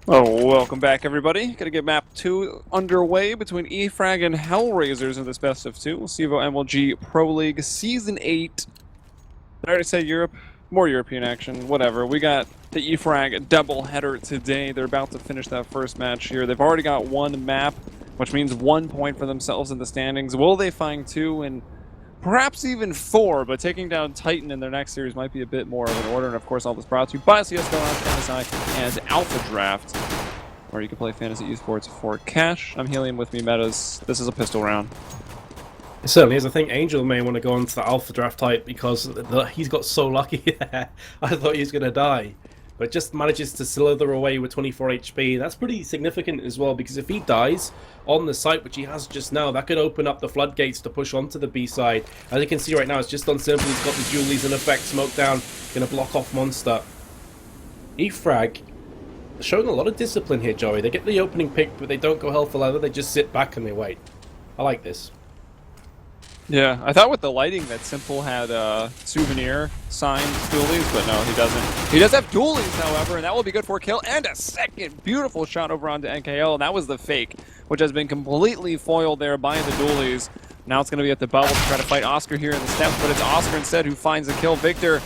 Oh, welcome back, everybody. Gonna get map 2 underway between EFrag and HellRaisers in this best of 2. CEVO MLG Pro League Season 8. Did I already say Europe? More European action, whatever. We got the EFrag doubleheader today. They're about to finish that first match here. They've already got one map, which means 1 point for themselves in the standings. Will they find 2 and perhaps even 4, but taking down Titan in their next series might be a bit more of an order. And of course, all this brought to you by CSGO, MSI, and Alpha Draft, where you can play fantasy esports for cash. I'm Helium, with me Metuz. This is a pistol round. It certainly is. I think Angel may want to go into the Alpha Draft type because he's got so lucky there. I thought he was going to die. But just manages to slither away with 24 HP. That's pretty significant as well, because if he dies on the site, which he has just now, that could open up the floodgates to push onto the B side. As you can see right now, it's just on simple. He's got the Julies in effect, smoke down, going to block off Monster. EFrag showing a lot of discipline here, Joey. They get the opening pick, but they don't go hell for leather. They just sit back and they wait. I like this. Yeah, I thought with the lighting that Simple had souvenir signed dualies, but no, he doesn't. He does have dualies, however, and that will be good for a kill. And a second beautiful shot over onto NKL, and that was the fake, which has been completely foiled there by the dualies. Now it's going to be at the bubble to try to fight Oscar here in the steps, but it's Oscar instead who finds the kill. Victor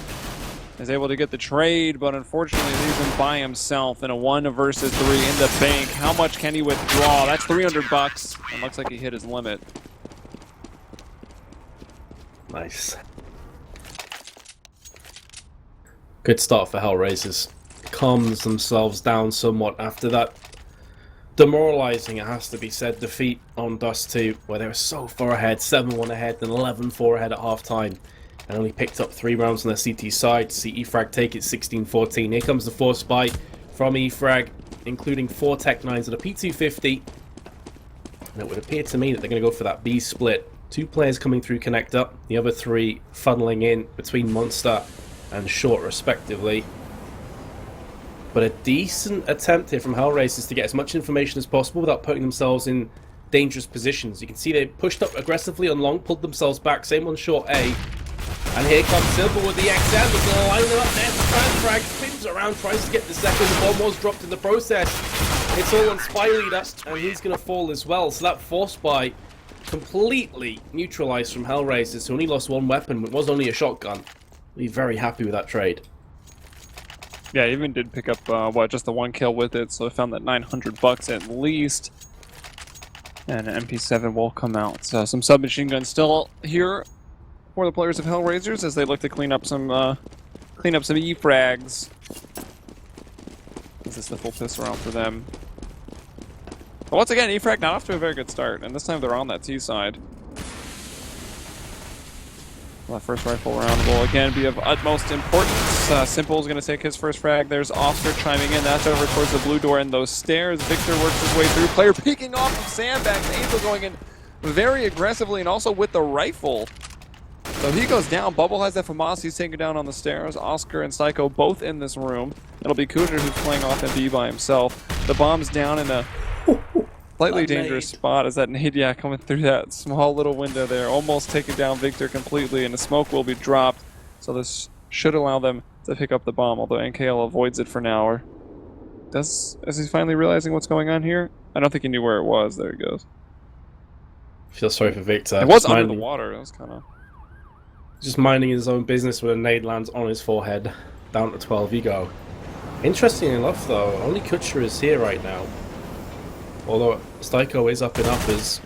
is able to get the trade, but unfortunately leaves him by himself in a 1 versus 3 in the bank. How much can he withdraw? That's 300 bucks, and looks like he hit his limit. Nice. Good start for HellRaisers. Calms themselves down somewhat after that demoralizing, it has to be said, defeat on Dust 2, where they were so far ahead, 7-1 ahead, then 11-4 ahead at half-time, and only picked up 3 rounds on their CT side. See EFrag take it 16-14. Here comes the 4th spy from EFrag, including 4 Tech 9s and a P250. And it would appear to me that they're going to go for that B split. 2 players coming through connect up, the other 3 funneling in between Monster and Short respectively. But a decent attempt here from HellRaisers to get as much information as possible without putting themselves in dangerous positions. You can see they pushed up aggressively on long, pulled themselves back, same on Short A. And here comes Simple with the XM, they're going to line them up there for Transfrag, spins around, tries to get the second, the bomb was dropped in the process. It's all on Spy Leader, and he's going to fall as well, so that 4th spy completely neutralized from HellRaisers, who only lost 1 weapon, it was only a shotgun. Be very happy with that trade. Yeah, I even did pick up, just the 1 kill with it, so I found that 900 bucks at least. And an MP7 will come out. So some submachine guns still here for the players of HellRaisers as they look to clean up some E-frags. This is the full piss around for them. But once again, EFrag not off to a very good start, and this time they're on that T side. Well, that first rifle round will again be of utmost importance. Simple is going to take his first frag. There's Oscar chiming in. That's over towards the blue door and those stairs. Victor works his way through. Player peeking off of sandbags. Angel going in very aggressively and also with the rifle. So he goes down. Bubble has FMOS. He's taken down on the stairs. Oscar and Psycho both in this room. It'll be Cooter who's playing off MB by himself. The bomb's down in a slightly dangerous spot as that nade, yeah, coming through that small little window there, almost taking down Victor completely, and the smoke will be dropped. So this should allow them to pick up the bomb, although NKL avoids it for now. Or is he finally realizing what's going on here? I don't think he knew where it was. There he goes. Feel sorry for Victor. It was under the water. It was kind of just minding his own business when a nade lands on his forehead. Down to 12 you go. Interesting enough, though, only Kutcher is here right now. Although Styko is up in uppers.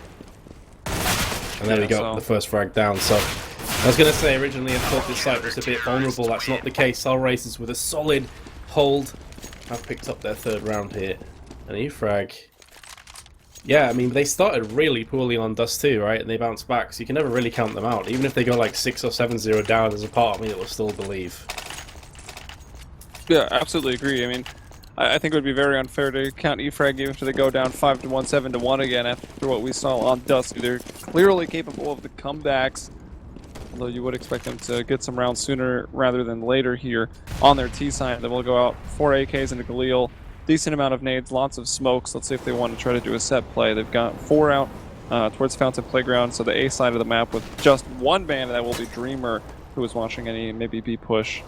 And there we go, the first frag down. So I was going to say originally I thought this site was a bit vulnerable. That's not the case. HellRaisers with a solid hold have picked up their 3rd round here. And EFrag, yeah, I mean, they started really poorly on Dust 2, right? And they bounced back, so you can never really count them out. Even if they go like 6 or 7-0 down, there's a part of me that will still believe. Yeah, absolutely agree. I mean, I think it would be very unfair to count EFrag even if they go down 5-1, 7-1 again after what we saw on Dust. They're clearly capable of the comebacks, although you would expect them to get some rounds sooner rather than later here on their T side. Then we'll go out 4 AKs into Galil, decent amount of nades, lots of smokes. Let's see if they want to try to do a set play. They've got 4 out towards Fountain Playground, so the A side of the map with just 1 man, and that will be Dreamer, who is watching any maybe B push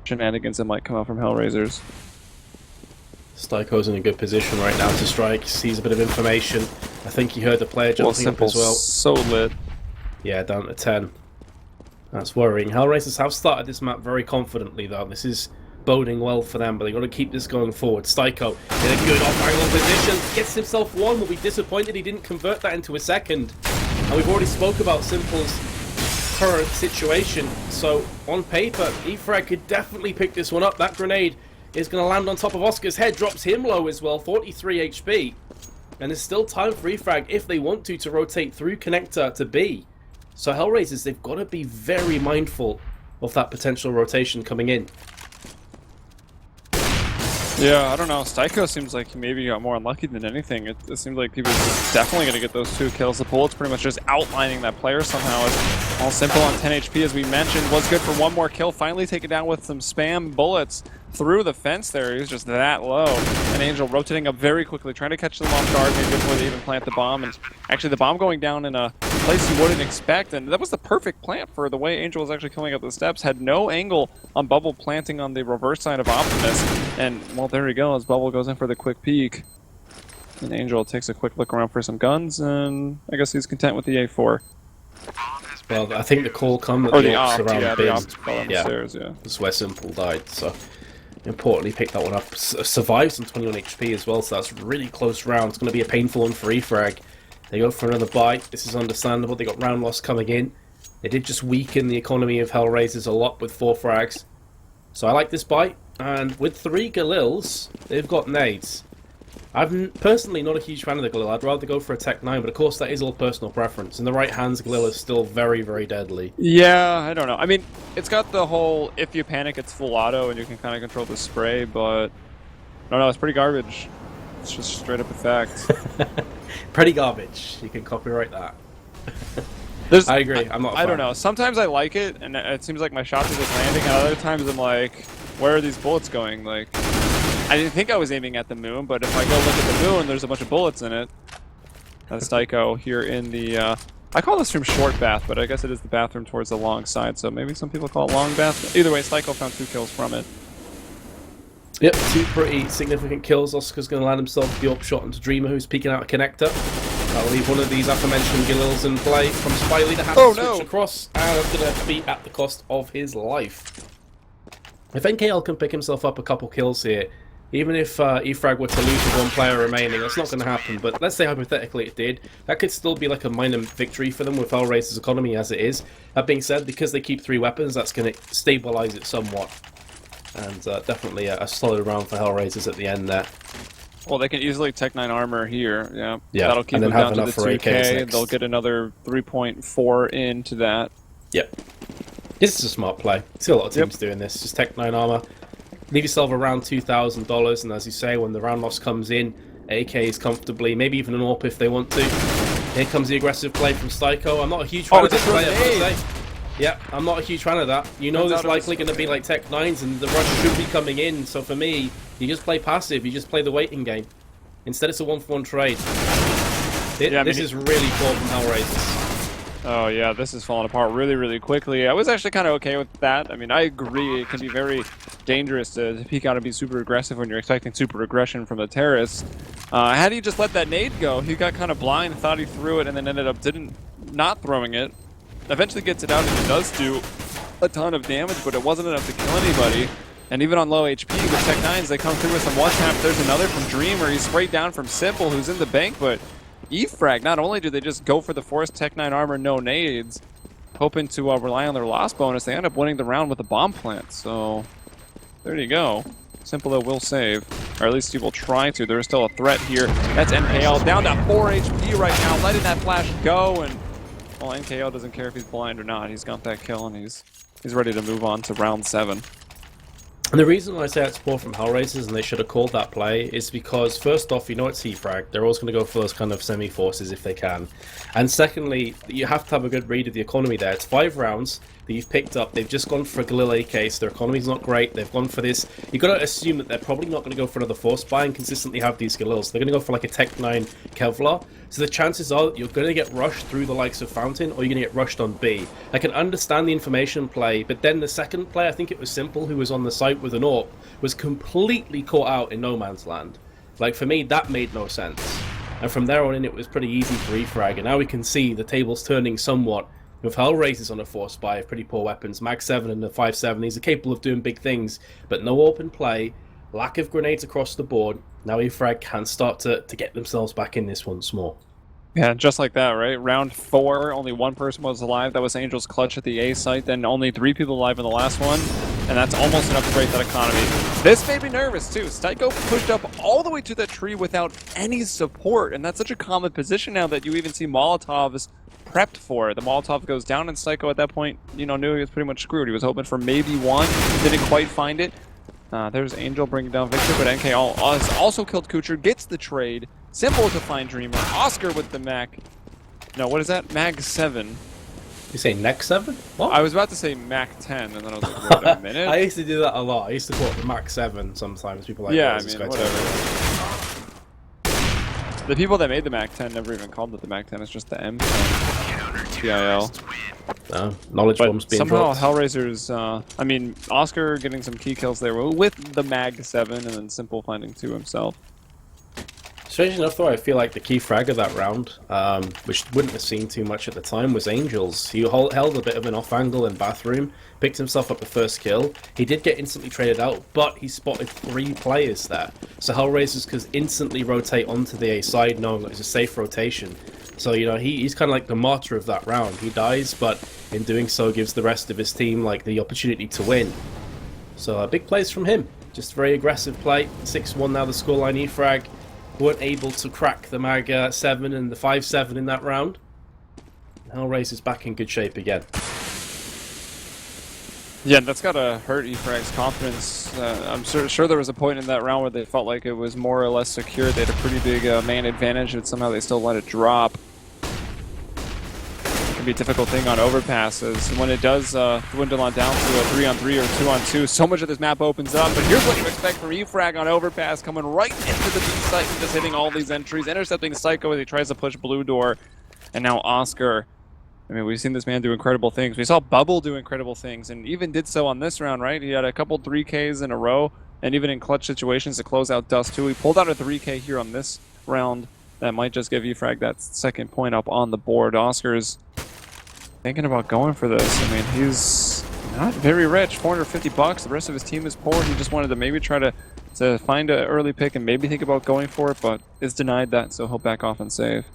shenanigans that might come out from HellRaisers. Styko's in a good position right now to strike. Sees a bit of information. I think he heard the player jumping up as well. So lit. Yeah, down to 10. That's worrying. HellRaisers have started this map very confidently, though. This is boding well for them, but they've got to keep this going forward. Styko in a good off-angle position. Gets himself one. Will be disappointed he didn't convert that into a second. And we've already spoke about Simple's current situation. So, on paper, Efrag could definitely pick this one up. That grenade is going to land on top of Oscar's head. Drops him low as well. 43 HP. And there's still time for Efrag, if they want to rotate through connector to B. So HellRaisers, they've got to be very mindful of that potential rotation coming in. Yeah, I don't know. Styko seems like he maybe got more unlucky than anything. It seems like he was definitely going to get those 2 kills. The bullet's pretty much just outlining that player somehow. It's all simple on 10 HP, as we mentioned. Was good for 1 more kill. Finally taken down with some spam bullets through the fence there. He was just that low. And Angel rotating up very quickly, trying to catch them off guard maybe before they even plant the bomb. And actually the bomb going down in a place you wouldn't expect. And that was the perfect plant for the way Angel was actually coming up the steps. Had no angle on Bubble planting on the reverse side of Optimus. And, well, there he goes. Bubble goes in for the quick peek. And Angel takes a quick look around for some guns. And I guess he's content with the A4. Well, I think the call come that the ops around bin. Yeah, that's where Simple died. So, importantly, picked that one up. Survives on 21 HP as well, so that's a really close round. It's going to be a painful one for Efrag. They go for another bite. This is understandable. They got round loss coming in. They did just weaken the economy of HellRaisers a lot with 4 frags. So I like this bite. And with 3 Galils, they've got nades. I'm personally not a huge fan of the Galil. I'd rather go for a Tech 9, but of course that is all personal preference. In the right hands, Galil is still very, very deadly. Yeah, I don't know. I mean, it's got the whole, if you panic, it's full auto, and you can kind of control the spray, but I don't know, it's pretty garbage. It's just straight up a fact. Pretty garbage. You can copyright that. I agree. I'm not a fan. I don't know. Sometimes I like it, and it seems like my shots are just landing, and other times I'm like, where are these bullets going? Like, I didn't think I was aiming at the moon, but if I go look at the moon, there's a bunch of bullets in it. That's Styko here in the, I call this room short bath, but I guess it is the bathroom towards the long side, so maybe some people call it long bath. Either way, Styko found 2 kills from it. Yep, 2 pretty significant kills. Oscar's going to land himself the AWP shot into Dreamer, who's peeking out a connector. That'll leave one of these aforementioned Galils in play from Spiley to have to switch across, and it's going to be at the cost of his life. If NKL can pick himself up a couple kills here, even if Efrag were to lose with 1 player remaining, that's not going to happen, but let's say hypothetically it did, that could still be like a minor victory for them with HellRaisers' economy as it is. That being said, because they keep 3 weapons, that's going to stabilise it somewhat. And definitely a solid round for HellRaisers at the end there. Well, they can easily Tech 9 armor here, yeah. Yeah, that'll keep them down to the 2K. AKs They'll get another 3.4 into that. Yep. This is a smart play. See a lot of teams doing this. Just Tech 9 armor. Leave yourself around $2,000, and as you say, when the round loss comes in, AKs comfortably, maybe even an AWP if they want to. Here comes the aggressive play from Styko. I'm not a huge fan of this play, I must say. Yeah, I'm not a huge fan of that. You know there's likely going to be like Tech 9s, and the rush should be coming in, so for me, you just play passive, you just play the waiting game. Instead it's a 1-for-1 trade. This is really poor from HellRaisers. Oh yeah, this is falling apart really, really quickly. I was actually kind of okay with that. I mean, I agree it can be very dangerous to peek out and be super aggressive when you're expecting super aggression from the terrorists. Had he just let that nade go, he got kind of blind, thought he threw it, and then ended up not throwing it. Eventually gets it out, and it does do a ton of damage, but it wasn't enough to kill anybody. And even on low HP with Tech 9s, they come through with some one-tap. There's another from Dreamer. He's sprayed down from Simple, who's in the bank, but Efrag, not only do they just go for the forced Tech 9 armor, no nades, hoping to rely on their loss bonus, they end up winning the round with a bomb plant. So there you go. Simple though will save, or at least he will try to. There's still a threat here. That's NKL down to 4 HP right now, letting that flash go, and well, NKL doesn't care if he's blind or not. He's got that kill, and he's ready to move on to round 7. And the reason I say it's poor from HellRaisers and they should have called that play is because, first off, you know it's Efrag. They're always going to go for those kind of semi-forces if they can. And secondly, you have to have a good read of the economy there. It's 5 rounds. that you've picked up. They've just gone for a Galil AK, so their economy's not great. They've gone for this. You've got to assume that they're probably not going to go for another Force Buy and consistently have these Galils. They're going to go for like a Tech 9 Kevlar. So the chances are that you're going to get rushed through the likes of Fountain, or you're going to get rushed on B. I can understand the information play, but then the second play, I think it was Simple, who was on the site with an AWP, was completely caught out in no man's land. Like, for me, that made no sense. And from there on in, it was pretty easy for E-Frag. And now we can see the tables turning somewhat with HellRaisers on a Force Buy of pretty poor weapons. Mag 7 and the 5.7, these are capable of doing big things, but no open play, lack of grenades across the board. Now E-Frag can start to get themselves back in this once more. Yeah, just like that, right? Round 4, only one person was alive. That was Angel's clutch at the A site. Then only 3 people alive in the last one. And that's almost enough to break that economy. This made me nervous, too. Styko pushed up all the way to the tree without any support. And that's such a common position now that you even see Molotovs prepped for. The Molotov goes down, and Styko at that point, you know, knew he was pretty much screwed. He was hoping for maybe one. Didn't quite find it. There's Angel bringing down Victor, but NK also killed Kucher. Gets the trade. Simple to find Dreamer. Oscar with the Mac. No, what is that? Mag 7. You say Neck 7? What? I was about to say Mac 10, and then I was like, wait a minute. I used to do that a lot. I used to call it the Mac 7 sometimes. People like, yeah, I mean, whatever. The people that made the Mac 10 never even called it the Mac 10. It's just the M10 TIL. No, knowledge bombs being somehow dropped. HellRaisers, I mean, Oscar getting some key kills there with the Mag 7, and then Simple finding 2 himself. Strange enough, though, I feel like the key frag of that round, which wouldn't have seen too much at the time, was Angels. He held a bit of an off angle in Bathroom, picked himself up the first kill. He did get instantly traded out, but he spotted 3 players there. So HellRaisers could instantly rotate onto the A side, knowing that it's a safe rotation. So, you know, he's kind of like the martyr of that round. He dies, but in doing so gives the rest of his team, like, the opportunity to win. So, big plays from him. Just very aggressive play. 6-1 now the scoreline. E-Frag weren't able to crack the Mag 7 and the 5.7 in that round. HellRaisers back in good shape again. Yeah, that's gotta hurt E-Frag's confidence. I'm sure there was a point in that round where they felt like it was more or less secure. They had a pretty big man advantage, and somehow they still let it drop. It can be a difficult thing on overpasses. When it does dwindle on down to a 3-on-3 or 2-on-2, so much of this map opens up. But here's what you expect from E-Frag on overpass, coming right into the B site and just hitting all these entries, intercepting Styko as he tries to push blue door, and now Oscar. I mean, we've seen this man do incredible things. We saw Bubble do incredible things, and even did so on this round, right? He had a couple 3Ks in a row, and even in clutch situations to close out Dust 2. He pulled out a 3K here on this round. That might just give E-Frag that second point up on the board. Oscar's thinking about going for this. I mean, he's not very rich, $450. The rest of his team is poor. He just wanted to maybe try to find an early pick and maybe think about going for it, but is denied that, so he'll back off and save.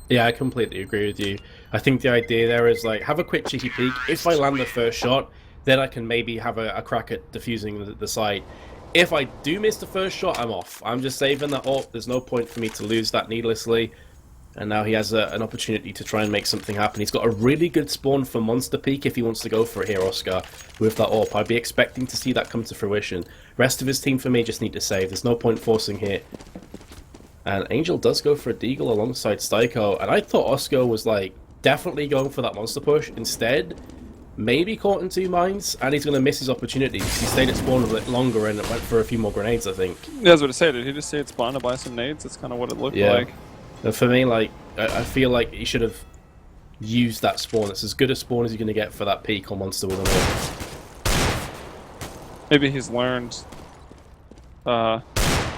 Yeah, I completely agree with you. I think the idea there is, like, have a quick cheeky peek. If I land the first shot, then I can maybe have a crack at defusing the site. If I do miss the first shot, I'm off. I'm just saving that up. There's no point for me to lose that needlessly. And now he has an opportunity to try and make something happen. He's got a really good spawn for Monster Peak if he wants to go for it here, Oscar, with that AWP. I'd be expecting to see that come to fruition. Rest of his team, for me, just need to save. There's no point forcing here. And Angel does go for a deagle alongside Styko, and I thought Oscar was, like, definitely going for that monster push. Instead, maybe caught in 2 mines, and he's going to miss his opportunities. He stayed at spawn a bit longer and went for a few more grenades, I think. Yeah, I was going to say, did he just say it's spawn to buy some nades? That's kind of what it looked like. And for me, like, I feel like he should have used that spawn. It's as good a spawn as you're going to get for that peak on monster with an AWP. Maybe he's learned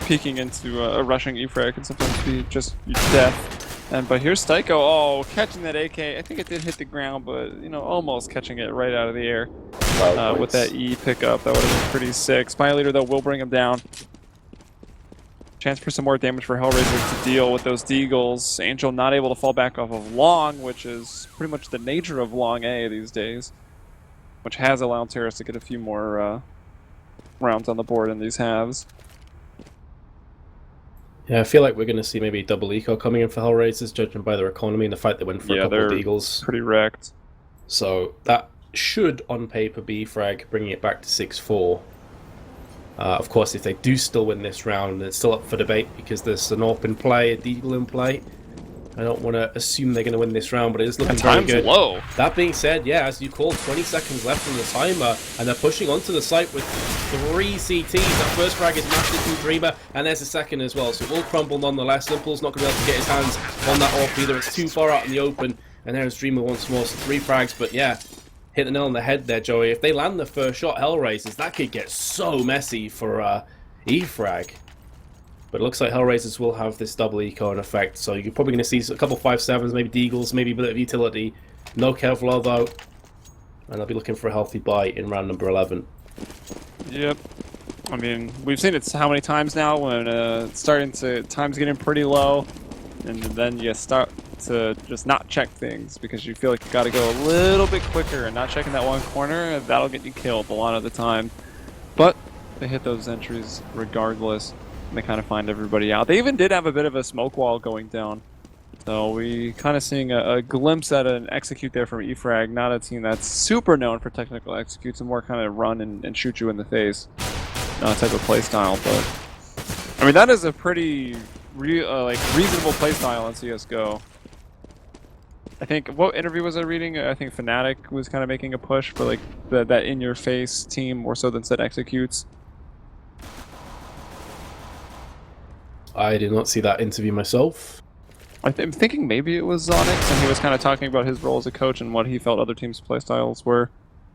peeking into a rushing E-Frag can sometimes be just death. But here's Styko, oh, catching that AK. I think it did hit the ground, but, you know, almost catching it right out of the air with that E pickup. That would have been pretty sick. Spy Leader, though, will bring him down. Chance for some more damage for HellRaisers to deal with those deagles. Angel not able to fall back off of Long, which is pretty much the nature of Long A these days, which has allowed Terrace to get a few more rounds on the board in these halves. Yeah, I feel like we're going to see maybe double eco coming in for HellRaisers, judging by their economy and the fact they went for a couple of deagles. Pretty wrecked. So that should, on paper, be frag, bringing it back to 6-4. Of course, if they do still win this round, it's still up for debate because there's an AWP in play, a deagle in play. I don't want to assume they're going to win this round, but it is looking That very time's good. low. That being said, yeah, as you called, 20 seconds left on the timer, and they're pushing onto the site with 3 CTs. That first frag is mastered from Dreamer, and there's a second as well, so it will crumble nonetheless. Simple's not going to be able to get his hands on that AWP either. It's too far out in the open, and there's Dreamer once more, so 3 frags, but yeah, hit the nail on the head there, Joey. If they land the first shot, HellRaisers, that could get so messy for E-Frag. But it looks like HellRaisers will have this double eco in effect, so you're probably going to see a couple 5-7s, maybe Deagles, maybe a bit of utility. No Kevlar though, and I'll be looking for a healthy buy in round number 11. Yep. I mean, we've seen it how many times now when it's starting to, time's getting pretty low, and then you start to just not check things because you feel like you got to go a little bit quicker, and not checking that one corner, that'll get you killed a lot of the time. But they hit those entries regardless. They kind of find everybody out. They even did have a bit of a smoke wall going down. So we kind of seeing a glimpse at an execute there from E-Frag. Not a team that's super known for technical executes, and more kind of run and shoot you in the face type of play style. But I mean, that is a pretty reasonable play style in CS:GO. I think, what interview was I reading? I think Fnatic was kind of making a push for like that in-your-face team more so than said executes. I did not see that interview myself. I'm thinking maybe it was Zonix, and he was kind of talking about his role as a coach and what he felt other teams' playstyles were.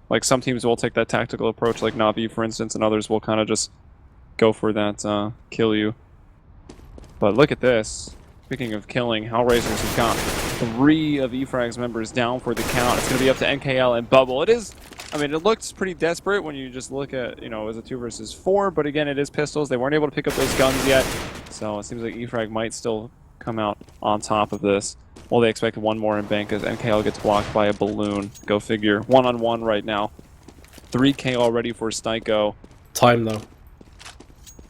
Like, some teams will take that tactical approach, like Navi, for instance, and others will kind of just go for that kill you. But look at this. Speaking of killing, HellRaisers have got 3 of E-Frag's members down for the count. It's going to be up to NKL and Bubble. It is, I mean, it looks pretty desperate when you just look at, you know, it was a 2 versus 4, but again, it is pistols. They weren't able to pick up those guns yet, so it seems like E-Frag might still come out on top of this. Well, they expect one more in bank as NKL gets blocked by a balloon. Go figure. 1-on-1 right now. 3K already for Styko. Time though.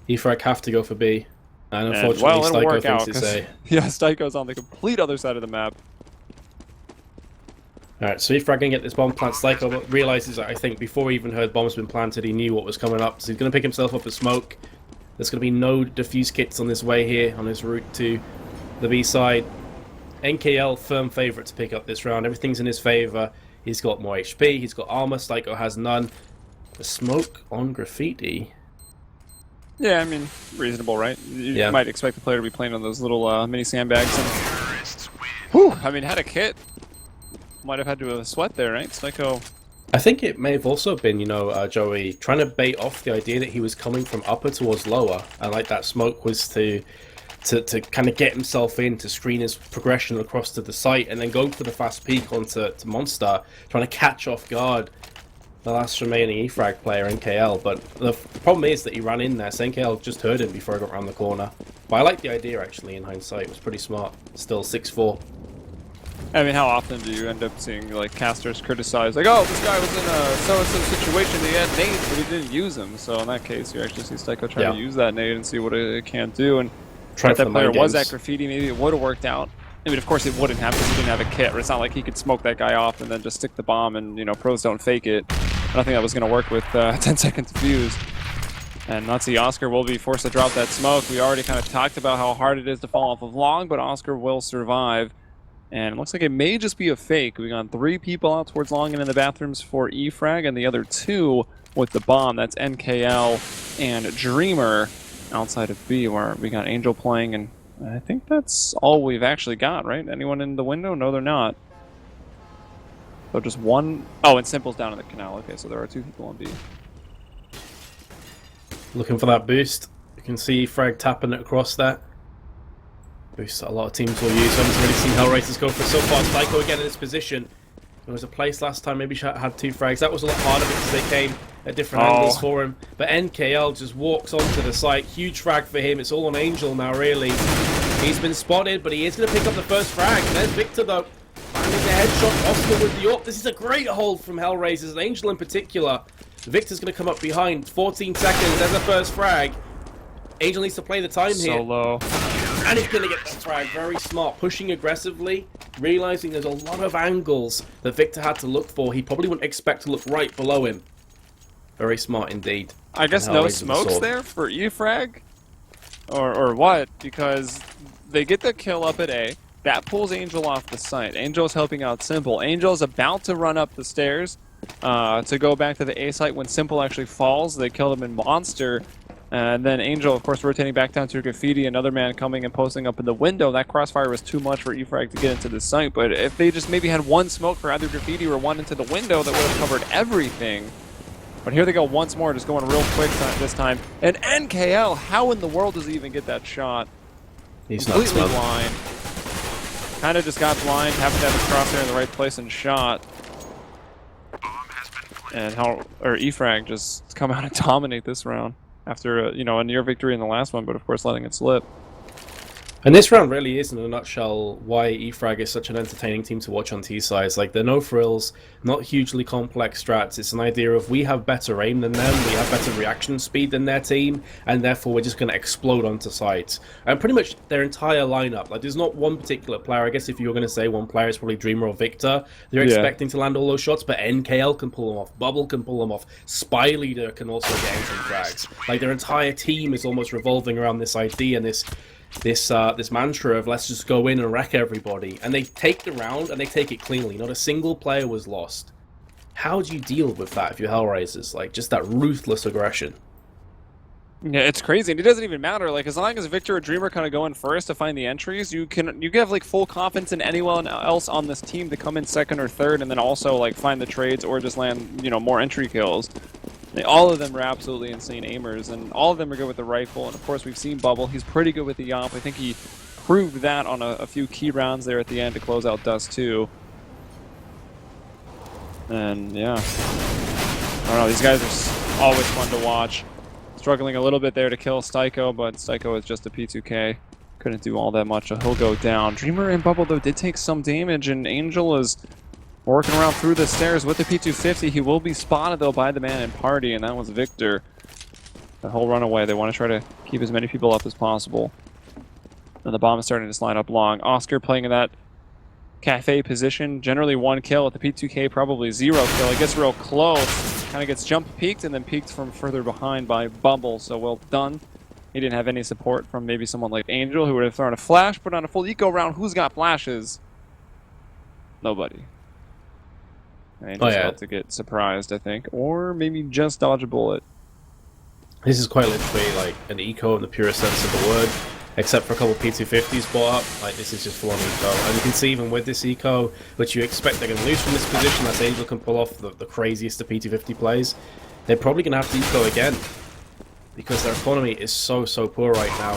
E-Frag have to go for B. And unfortunately, well, it'll Styko work thinks out, it's A. yeah, Styko's on the complete other side of the map. Alright, so E-Frag can get this bomb plant. Styko realizes that, I think, before he even heard bombs been planted, he knew what was coming up. So he's going to pick himself up a smoke. There's going to be no defuse kits on his way here, on his route to the B side. NKL, firm favourite to pick up this round. Everything's in his favour. He's got more HP, he's got armour, Styko has none. The smoke on Graffiti. Yeah, I mean, reasonable, right? You might expect the player to be playing on those little mini sandbags. And, whew, I mean, had a kit. Might have had to sweat there, right? Styko. I think it may have also been, you know, Joey, trying to bait off the idea that he was coming from upper towards lower. And like that smoke was to kind of get himself in, to screen his progression across to the site, and then going for the fast peek onto Monster, trying to catch off guard the last remaining E-Frag player, NKL. But the problem is that he ran in there, so NKL just heard him before he got around the corner. But I like the idea, actually, in hindsight. It was pretty smart. Still 6-4. I mean, how often do you end up seeing, like, casters criticize, like, oh, this guy was in a so-and-so situation, he had nades, but he didn't use them. So in that case, you actually see Styko try to use that nade and see what it can do. And if that player was at Graffiti, maybe it would have worked out. I mean, of course it wouldn't have because he didn't have a kit, but it's not like he could smoke that guy off and then just stick the bomb and, you know, pros don't fake it. I don't think that was going to work with 10 seconds defuse. And Nazi Oscar will be forced to drop that smoke. We already kind of talked about how hard it is to fall off of long, but Oscar will survive. And it looks like it may just be a fake. We got 3 people out towards long and in the bathrooms for E-Frag, and the other 2 with the bomb. That's NKL and Dreamer outside of B, where we got Angel playing, and I think that's all we've actually got, right? Anyone in the window? No, they're not. So just one. Oh, and Simple's down in the canal. Okay, so there are 2 people on B. Looking for that boost. You can see Frag tapping it across that. Boost that a lot of teams will use. I haven't really seen HellRaisers go for so far. Styko again in this position. There was a place last time, maybe had 2 frags. That was a lot harder because they came at different angles for him. But NKL just walks onto the site. Huge frag for him. It's all on Angel now, really. He's been spotted, but he is going to pick up the first frag. And there's Victor, though. Finding the headshot. Oscar with the AWP. This is a great hold from HellRaisers, and Angel in particular. Victor's going to come up behind. 14 seconds. There's the first frag. Angel needs to play the time here. So low. And he's going to get the frag. Very smart. Pushing aggressively. Realizing there's a lot of angles that Victor had to look for. He probably wouldn't expect to look right below him. Very smart indeed. I guess no smokes there for E-Frag? Or what? Because they get the kill up at A. that pulls Angel off the site. Angel's helping out Simple. Angel's about to run up the stairs to go back to the A site when Simple actually falls. They kill him in Monster. And then Angel, of course, rotating back down to Graffiti. Another man coming and posting up in the window. That crossfire was too much for eFrag to get into the site. But if they just maybe had one smoke for either Graffiti or one into the window, that would have covered everything. But here they go once more, just going real quick this time. And NKL, how in the world does he even get that shot? He's completely not blind. Kind of just got blind, happened to have his crosshair in the right place and shot. And eFrag just come out and dominate this round after a near victory in the last one, but of course letting it slip. And this round really is, in a nutshell, why eFrag is such an entertaining team to watch on T-sides. Like, they're no frills, not hugely complex strats. It's an idea of we have better aim than them, we have better reaction speed than their team, and therefore we're just going to explode onto sites. And pretty much their entire lineup, like, there's not one particular player. I guess if you were going to say one player, it's probably Dreamer or Victor. They're expecting to land all those shots, but NKL can pull them off, Bubble can pull them off, Spy Leader can also get into frags. Like, their entire team is almost revolving around this idea and this mantra of let's just go in and wreck everybody, and they take the round and they take it cleanly. Not a single player was lost. How do you deal with that if you're HellRaisers? Like, just that ruthless aggression. Yeah, it's crazy, and it doesn't even matter. Like, as long as Victor or Dreamer kind of go in first to find the entries, you have like full confidence in anyone else on this team to come in second or third, and then also like find the trades or just land more entry kills. All of them are absolutely insane aimers, and all of them are good with the rifle. And of course, we've seen Bubble. He's pretty good with the Yomp. I think he proved that on a few key rounds there at the end to close out Dust 2. And yeah, I don't know. These guys are always fun to watch. Struggling a little bit there to kill Styko, but Styko is just a P2K. Couldn't do all that much, so he'll go down. Dreamer and Bubble, though, did take some damage, and Angel is working around through the stairs with the P250. He will be spotted, though, by the man in Party, and that was Victor. The whole runaway. They want to try to keep as many people up as possible. And the bomb is starting to slide up long. Oscar playing in that cafe position. Generally 1 kill. At the P2K, probably 0 kill. He gets real close. Kind of gets jump peeked and then peeked from further behind by Bumble. So well done. He didn't have any support from maybe someone like Angel, who would have thrown a flash, but on a full eco round, who's got flashes? Nobody. Angel's about to get surprised, I think. Or maybe just dodge a bullet. This is quite literally like an eco in the purest sense of the word. Except for a couple of P250s brought up, like this is just full on eco. And you can see even with this eco, which you expect they're going to lose from this position, as Angel can pull off the craziest of P250 plays, they're probably going to have to eco again. Because their economy is so poor right now.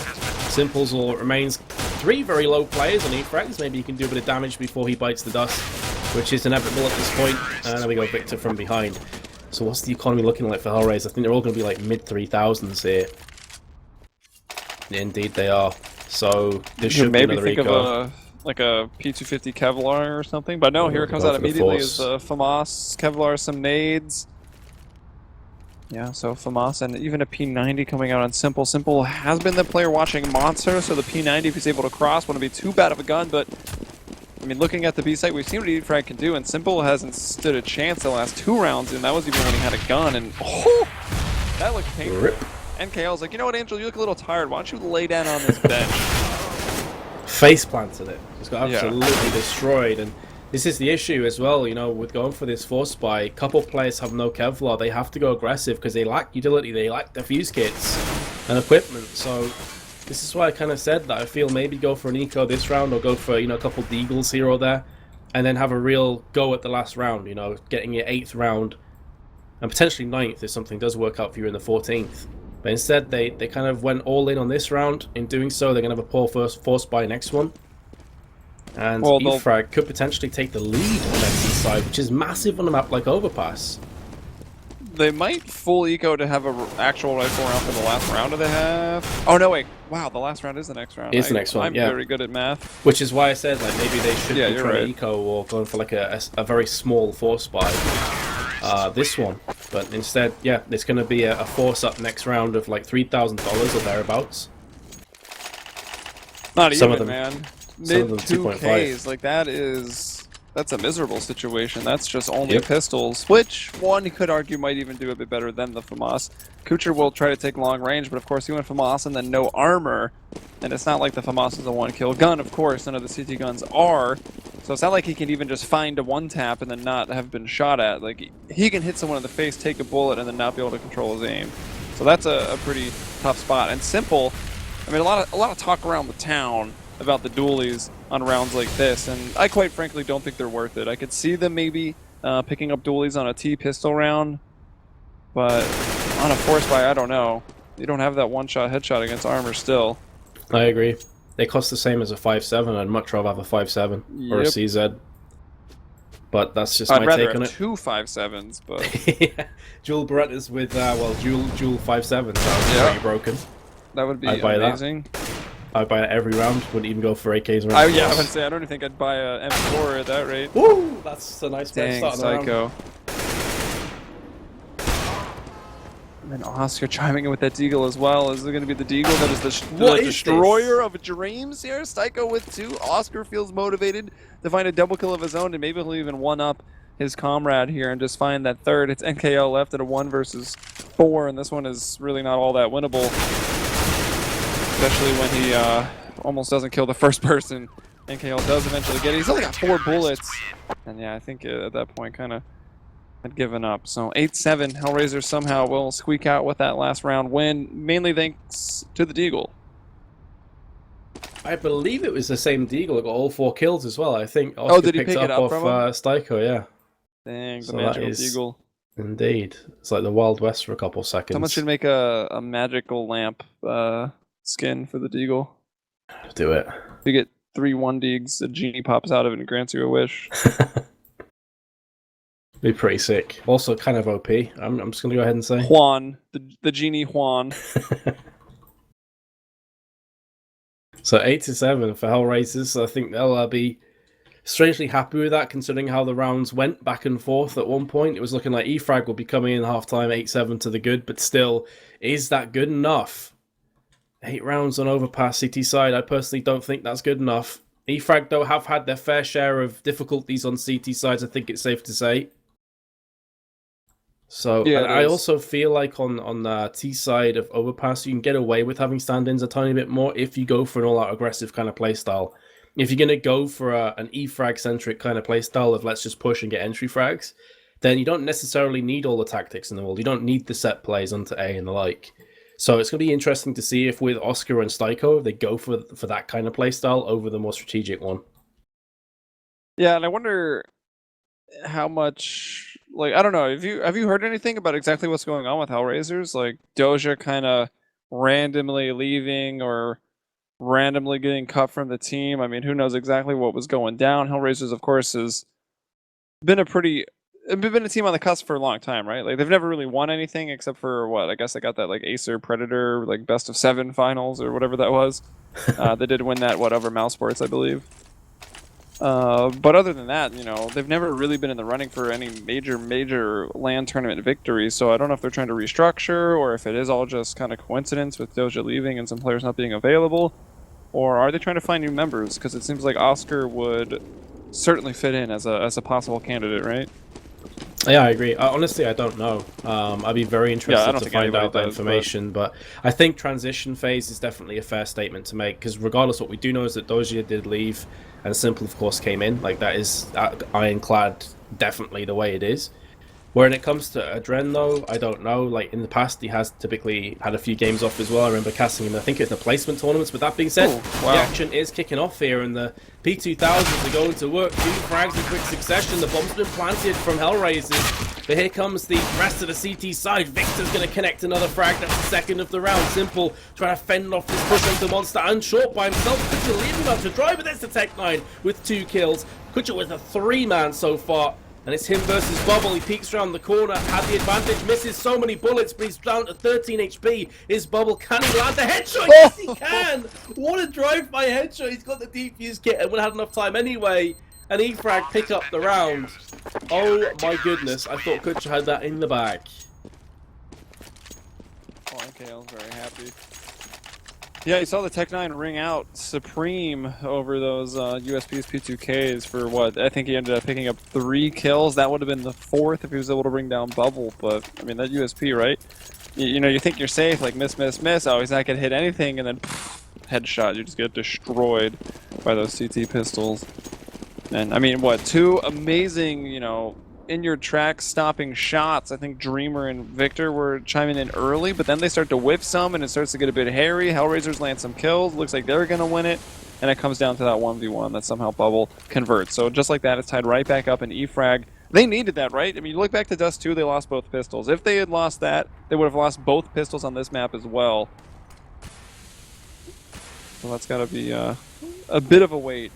Simples all remains 3 very low players on eFrags. Maybe you can do a bit of damage before he bites the dust, which is inevitable at this point. And there we go, Victor from behind. So what's the economy looking like for HellRaisers? I think they're all going to be like mid-3000s here. Indeed they are. So this should maybe be another think eco. of a P250 Kevlar or something, but no, here it comes out immediately is FAMAS, Kevlar, some nades. Yeah, so FAMAS and even a P90 coming out on Simple. Simple has been the player watching Monster, so the P90, if he's able to cross, wouldn't be too bad of a gun, but I mean, looking at the B site, we've seen what eFrag can do, and Simple hasn't stood a chance the last 2 rounds, and that was even when he had a gun, and that looked painful. Rip. NKL's like, you know what, Angel, you look a little tired. Why don't you lay down on this bench? Face planted it. Just got absolutely destroyed. And this is the issue as well, with going for this force buy. A couple players have no Kevlar. They have to go aggressive because they lack utility. They lack defuse kits and equipment. So this is why I kind of said that I feel maybe go for an eco this round or go for, a couple deagles here or there and then have a real go at the last round, getting your 8th round and potentially 9th if something does work out for you in the 14th. But instead, they kind of went all in on this round. In doing so, they're going to have a poor first force buy next one. And eFrag could potentially take the lead on that side, which is massive on a map like Overpass. They might full eco to have an actual rifle round for the last round of the half. Oh, no, wait. Wow, the last round is the next round. It's the next one, I'm very good at math. Which is why I said like maybe they should be trying to eco or going for like a very small force buy. This one. But instead, yeah, it's going to be a force up next round of like $3,000 or thereabouts. Not some even, of them, man. Mid 2Ks, like that is That's a miserable situation. That's just only pistols, which one you could argue might even do a bit better than the FAMAS. Kucher will try to take long range, but of course he went FAMAS and then no armor. And it's not like the FAMAS is a one-kill gun, of course. None of the CT guns are. So it's not like he can even just find a one-tap and then not have been shot at. Like, he can hit someone in the face, take a bullet, and then not be able to control his aim. So that's a pretty tough spot. And Simple, I mean, a lot of talk around the town about the dualies on rounds like this, and I quite frankly don't think they're worth it. I could see them maybe picking up dualies on a T-pistol round, but on a force buy, I don't know. You don't have that one-shot headshot against armor still. I agree. They cost the same as a 5.7. I'd much rather have a 5.7 or a CZ. But that's just my take on it. I'd rather have two 5.7s, but... yeah. Dual Berettas with, well, dual 5.7s. Sounds pretty broken. That would be amazing. I'd buy it every round. Wouldn't even go for AKs or anything. Yeah, I would say I don't even think I'd buy a M4 at that rate. Woo! That's a nice way to start the Psycho. And then Oscar chiming in with that Deagle as well. Is it going to be the Deagle that is the destroyer of dreams here? Psycho with 2. Oscar feels motivated to find a double kill of his own, and maybe he'll even one-up his comrade here and just find that third. It's NKL left at a 1 versus 4, and this one is really not all that winnable. Especially when he almost doesn't kill the first person. NKL does eventually get it. He's only got 4 bullets. And yeah, I think at that point kind of had given up. So 8-7, HellRaisers somehow will squeak out with that last round win, mainly thanks to the Deagle. I believe it was the same Deagle that got all 4 kills as well. I think Oscar did he pick it up from him? Styko, yeah. Dang, the magical Deagle. Indeed. It's like the Wild West for a couple seconds. Someone should make a magical lamp skin for the Deagle. Do it. You get 3 1-Deags, a genie pops out of it and grants you a wish. Be pretty sick. Also kind of OP. I'm just going to go ahead and say. Juan. The genie Juan. So 8-7 for HellRaisers. I think they'll be strangely happy with that, considering how the rounds went back and forth at one point. It was looking like EFrag would be coming in half-time 8-7 to the good, but still, is that good enough? 8 rounds on Overpass CT side, I personally don't think that's good enough. EFrag, though, have had their fair share of difficulties on CT sides, I think it's safe to say. So, yeah, I also feel like on the T side of Overpass, you can get away with having stand-ins a tiny bit more if you go for an all-out aggressive kind of playstyle. If you're going to go for an E-frag-centric kind of playstyle of let's just push and get entry frags, then you don't necessarily need all the tactics in the world. You don't need the set plays onto A and the like. So it's going to be interesting to see if with Oscar and Styko, they go for that kind of playstyle over the more strategic one. Yeah, and I wonder how much, like, I don't know, have you heard anything about exactly what's going on with HellRaisers? Like, Doja kind of randomly leaving or randomly getting cut from the team. I mean, who knows exactly what was going down. HellRaisers, of course, has been a team on the cusp for a long time, right? Like, they've never really won anything except for what? I guess they got that like Acer Predator like best of 7 finals or whatever that was. They did win that over Mouse Sports, I believe. But other than that, you know, they've never really been in the running for any major LAN tournament victories. So I don't know if they're trying to restructure or if it is all just kind of coincidence with Doja leaving and some players not being available. Or are they trying to find new members? Because it seems like Oscar would certainly fit in as a possible candidate, right? Yeah, I agree. Honestly, I don't know. I'd be very interested to find out that information. But I think transition phase is definitely a fair statement to make. Because regardless, what we do know is that Doja did leave, and Simple, of course, came in. Like, that is ironclad, definitely the way it is. When it comes to Adren, though, I don't know. Like, in the past, he has typically had a few games off as well. I remember casting him, I think it's the placement tournaments. But that being said, the action is kicking off here, and the P2000s are going to work. 2 frags in quick succession. The bomb's been planted from HellRaisers. But here comes the rest of the CT side. Victor's going to connect another frag. That's the second of the round. Simple trying to fend off this push onto Monster and short by himself. Kutcher leaving him up to drive, but there's the Tech9 with 2 kills. Kutcher with a 3-man so far. And it's him versus Bubble. He peeks around the corner, had the advantage, misses so many bullets, but he's down to 13 HP. Is Bubble, can he land the headshot? Yes, he can! What a drive-by headshot. He's got the defuse kit and would have enough time anyway. And EFrag pick up the round. Oh my goodness, I thought Kutcher had that in the bag. Oh, NKL's very happy. Yeah, you saw the Tech 9 ring out supreme over those USP's P2Ks for what? I think he ended up picking up 3 kills. That would have been the 4th if he was able to bring down Bubble. But, I mean, that USP, right? You know, you think you're safe, like miss, miss, miss. Oh, he's not going to hit anything. And then, pff, headshot. You just get destroyed by those CT pistols. And, I mean, what? 2 amazing, you know, in your track stopping shots. I think Dreamer and Victor were chiming in early, but then they start to whiff some and it starts to get a bit hairy. HellRaisers land some kills. Looks like they're going to win it. And it comes down to that 1v1 that somehow Bubble converts. So just like that, it's tied right back up in E-Frag. They needed that, right? I mean, you look back to Dust 2, they lost both pistols. If they had lost that, they would have lost both pistols on this map as well. So that's got to be a bit of a weight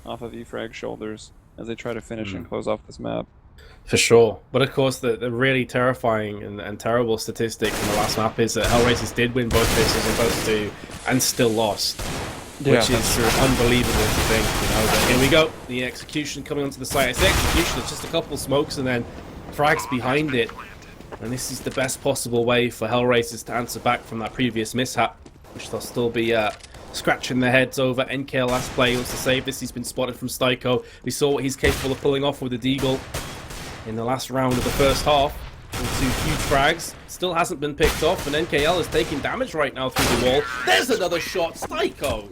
off of E-Frag's shoulders as they try to finish and close off this map. For sure. But of course, the really terrifying and terrible statistic in the last map is that HellRaisers did win both pistols in Dust 2 and still lost. Yeah, which is unbelievable to think, you know. But here we go. The execution coming onto the site. It's the execution. It's just a couple smokes and then frags behind it. And this is the best possible way for HellRaisers to answer back from that previous mishap, which they'll still be scratching their heads over. NKL last play wants to save this. He's been spotted from Styko. We saw what he's capable of pulling off with the Deagle in the last round of the first half. Into huge frags. Still hasn't been picked off, and NKL is taking damage right now through the wall. There's another shot, Styko!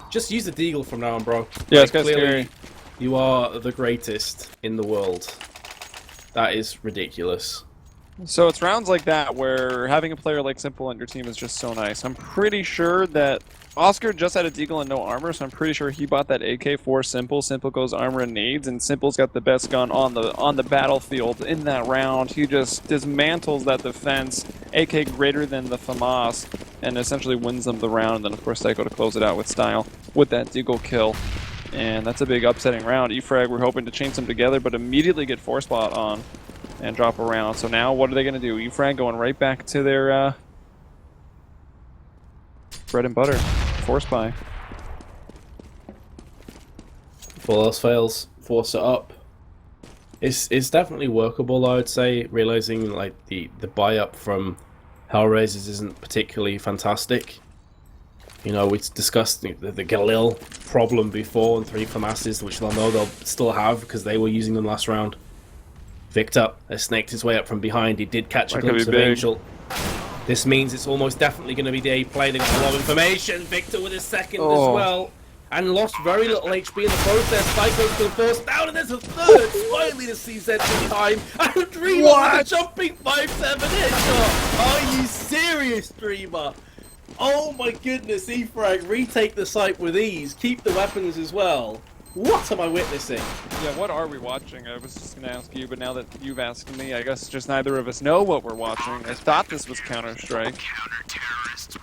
Just use the Deagle from now on, bro. Yeah, like, it's clearly scary. You are the greatest in the world. That is ridiculous. So it's rounds like that where having a player like Simple on your team is just so nice. I'm pretty sure that Oscar just had a Deagle and no armor, so I'm pretty sure he bought that AK for Simple. Simple goes armor and nades, and Simple's got the best gun on the battlefield in that round. He just dismantles that defense, AK greater than the FAMAS, and essentially wins them the round. And then of course Psycho to close it out with style with that Deagle kill. And that's a big upsetting round. E-Frag, we're hoping to chain them together, but immediately get 4-spot on and drop a round. So now what are they going to do? E-Frag going right back to their bread and butter. Force buy. If all else fails, force it up. It's definitely workable, I would say, realizing like the buy up from HellRaisers isn't particularly fantastic. You know, we discussed the Galil problem before and 3 FAMASs, which they'll know they'll still have because they were using them last round. Victor has snaked his way up from behind. He did catch a glimpse of Angel. This means it's almost definitely going to be the A play. They got a lot of information. Victor with his second as well. And lost very little HP in the process. Psycho's still forced down, and there's a third. Finally, the CZ time. And Dreamer with a jumping 5-7 headshot. Are you serious, Dreamer? Oh my goodness, E-Frag retake the site with ease. Keep the weapons as well. What am I witnessing? Yeah, what are we watching? I was just going to ask you, but now that you've asked me, I guess just neither of us know what we're watching. I thought this was Counter-Strike.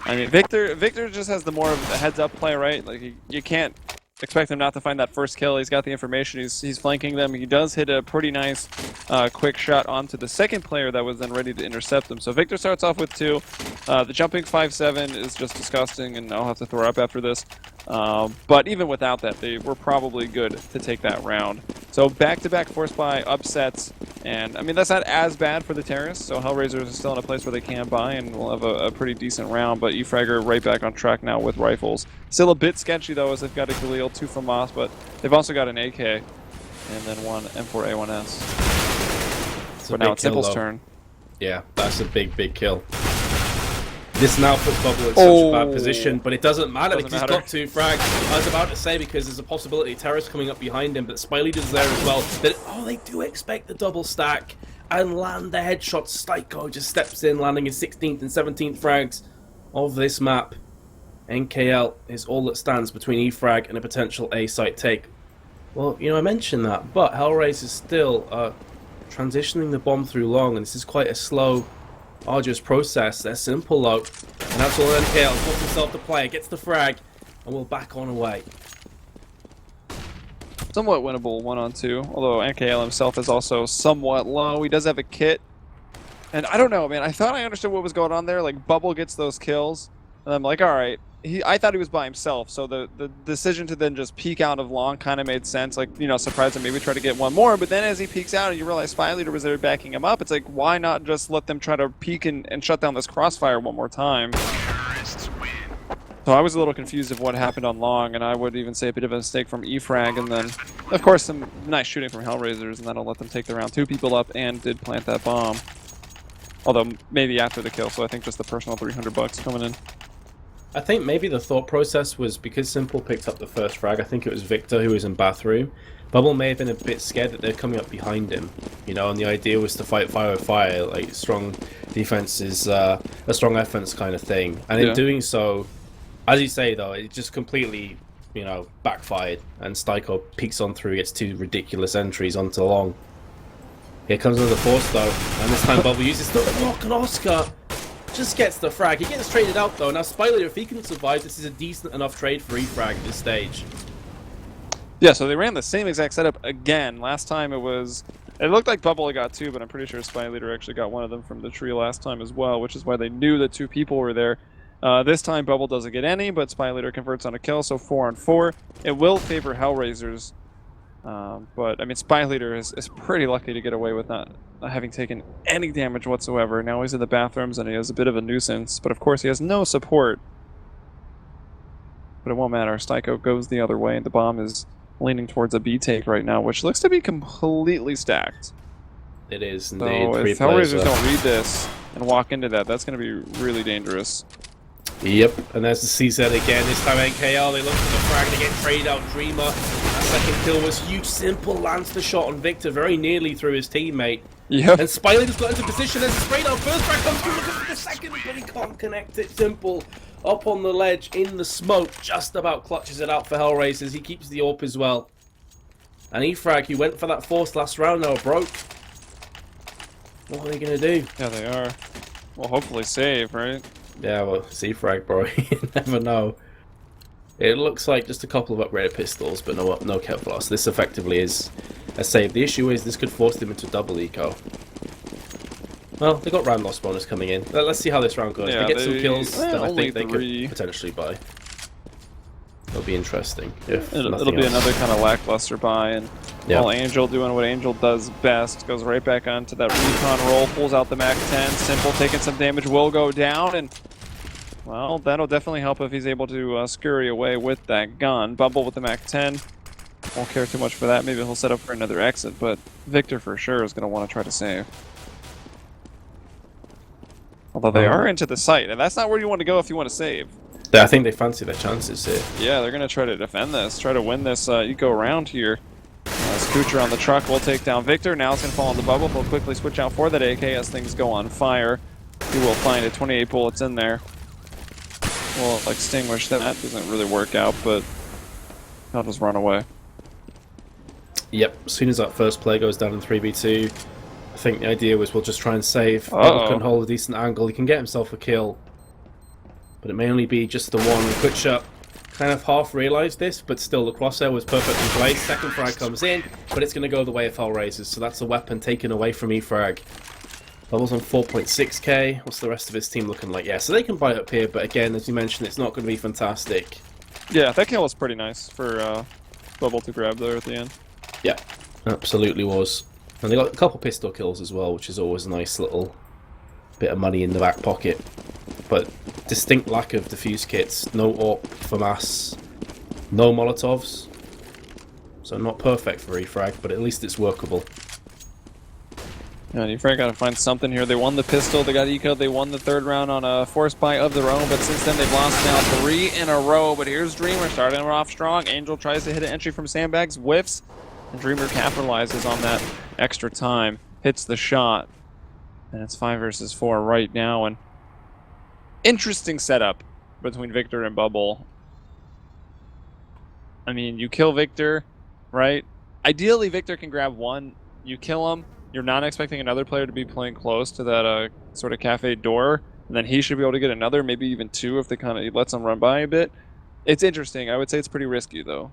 I mean, Victor just has the more of a heads-up play, right? Like, you can't expect him not to find that first kill. He's got the information. He's flanking them. He does hit a pretty nice quick shot onto the second player that was then ready to intercept them. So Victor starts off with 2. The jumping 5-7 is just disgusting, and I'll have to throw up after this. But even without that, they were probably good to take that round. So back-to-back force buy upsets, and I mean that's not as bad for the terrorists. So HellRaisers is still in a place where they can buy, and we'll have a pretty decent round. But E-Fragger right back on track now with rifles. Still a bit sketchy though, as they've got a Galil, 2 from Moss, but they've also got an AK, and then 1 M4A1S. But now it's Simple's turn. Yeah, that's a big kill. This now puts Bubble in such a bad position, but it doesn't matter because he's got 2 frags. I was about to say because there's a possibility of terrorists coming up behind him, but Spyleader's there as well. That they do expect the double stack and land the headshot. Styko just steps in, landing his 16th and 17th frags of this map. NKL is all that stands between E-Frag and a potential A site take. Well, you know, I mentioned that, but HellRaisers is still transitioning the bomb through long, and this is quite a slow, arduous process. They're simple though, and that's all NKL puts himself to play, gets the frag, and we'll back on away. Somewhat winnable 1-on-2, although NKL himself is also somewhat low. He does have a kit, and I don't know, man. I thought I understood what was going on there. Like Bubble gets those kills, and I'm like, all right. I thought he was by himself, so the decision to then just peek out of long kind of made sense. Like, you know, surprise him, maybe try to get one more. But then as he peeks out and you realize Spyleader was there backing him up, it's like, why not just let them try to peek and shut down this crossfire one more time? So I was a little confused of what happened on long, and I would even say a bit of a mistake from E-Frag, and then, of course, some nice shooting from HellRaisers, and that'll let them take the round. 2 people up and did plant that bomb. Although, maybe after the kill, so I think just the personal $300 coming in. I think maybe the thought process was because Simple picked up the first frag, I think it was Victor who was in bathroom. Bubble may have been a bit scared that they're coming up behind him, you know, and the idea was to fight fire with fire, like strong defense is a strong offense kind of thing. And in doing so, as you say though, it just completely, you know, backfired, and Styko peeks on through, gets 2 ridiculous entries onto long. Here comes another force though, and this time Bubble uses the block, and Oscar just gets the frag. He gets traded out though. Now Spyleader, if he can survive, this is a decent enough trade for E-Frag at this stage. Yeah, so they ran the same exact setup again. Last time it looked like Bubble got 2, but I'm pretty sure Spyleader actually got one of them from the tree last time as well, which is why they knew that 2 people were there. This time Bubble doesn't get any, but Spyleader converts on a kill, so 4 on 4. It will favor HellRaisers, but I mean Spyleader is pretty lucky to get away with not having taken any damage whatsoever. Now he's in the bathrooms and he has a bit of a nuisance, but of course he has no support. But it won't matter. Styko goes the other way, and the bomb is leaning towards a B take right now, which looks to be completely stacked. It is So indeed. if HellRaisers don't read this and walk into that, that's going to be really dangerous. Yep, and there's the CZ again. This time NKL, they look for the frag, they get traded out. Dreamer, that second kill was huge. Simple lands the shot on Victor very nearly through his teammate. Yep. And Spyleader's got into position. There's a straight out first frag comes through, looking for the second, but he can't connect it. Simple up on the ledge in the smoke, just about clutches it out for HellRaisers. He keeps the AWP as well. And E-Frag, who went for that force last round, now broke. What are they gonna do? Yeah, they are. Well, hopefully save, right? Yeah, well, it's E-Frag, bro. You never know. It looks like just a couple of upgraded pistols, but no cap loss. This effectively is a save. The issue is this could force them into double eco. Well, they got round loss bonus coming in. Let's see how this round goes. Yeah, they get some kills, then I think they 3. could potentially buy. It'll be interesting. It'll be another kind of lackluster buy, and while Angel doing what Angel does best, goes right back onto that recon roll, pulls out the MAC-10, Simple taking some damage, will go down, and well, that'll definitely help if he's able to scurry away with that gun. Bubble with the MAC-10, won't care too much for that, maybe he'll set up for another exit, but Victor for sure is going to want to try to save. Although they are into the site, and that's not where you want to go if you want to save. I think they fancy their chances here. Yeah, they're going to try to defend this, try to win this eco round here. Scoocher on the truck will take down Victor. Now it's going to fall on the bubble. He'll quickly switch out for that AK as things go on fire. He will find it. 28 bullets in there. We'll extinguish that. That doesn't really work out, but he'll just run away. Yep, as soon as that first play goes down in 3v2, I think the idea was we'll just try and save. Bubble can hold a decent angle. He can get himself a kill. But it may only be just the one. Quick shot kind of half realised this, but still the crosshair was perfectly placed. Second frag comes in, but it's going to go the way of HellRaisers, so that's a weapon taken away from E-Frag. Bubble's on 4.6k. What's the rest of his team looking like? Yeah, so they can buy up here, but again, as you mentioned, it's not going to be fantastic. Yeah, that kill was pretty nice for Bubble to grab there at the end. Yeah, absolutely was. And they got a couple pistol kills as well, which is always a nice little bit of money in the back pocket. But distinct lack of defuse kits, no AWP for mass, no Molotovs. So not perfect for E-Frag, but at least it's workable. Yeah, E-Frag got to find something here. They won the pistol, they got eco, they won the third round on a force buy of their own, but since then they've lost now 3 in a row. But here's Dreamer starting off strong. Angel tries to hit an entry from sandbags, whiffs, and Dreamer capitalizes on that extra time, hits the shot. And it's 5 versus 4 right now, and interesting setup between Victor and Bubble. I mean, you kill Victor, right? Ideally, Victor can grab 1. You kill him. You're not expecting another player to be playing close to that sort of cafe door, and then he should be able to get another, maybe even 2 if they kind of lets him run by a bit. It's interesting. I would say it's pretty risky, though.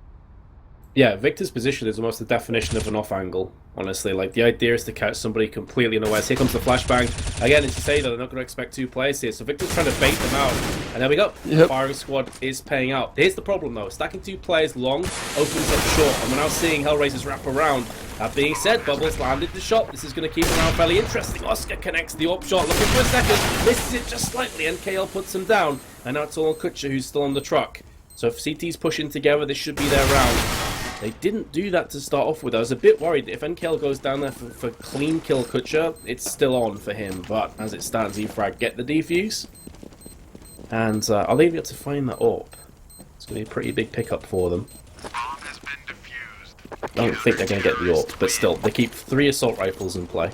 Yeah, Victor's position is almost the definition of an off angle, honestly. Like, the idea is to catch somebody completely unawares. Here comes the flashbang. Again, as you say, though, they're not going to expect 2 players here, so Victor's trying to bait them out. And there we go. Yep. The firing squad is paying out. Here's the problem, though. Stacking 2 players long opens up short, and we're now seeing HellRaisers wrap around. That being said, Bubbles landed the shot. This is going to keep him around fairly interesting. Oscar connects the AWP shot, looking for a second. Misses it just slightly, and KL puts him down. And now it's all on Kutcher, who's still on the truck. So if CT's pushing together, this should be their round. They didn't do that to start off with. I was a bit worried if NKL goes down there for clean kill Kutcher, it's still on for him. But as it stands, eFrag get the defuse. And I'll leave it to find that AWP. It's going to be a pretty big pickup for them. I don't think they're going to get the AWP, but still, they keep 3 assault rifles in play.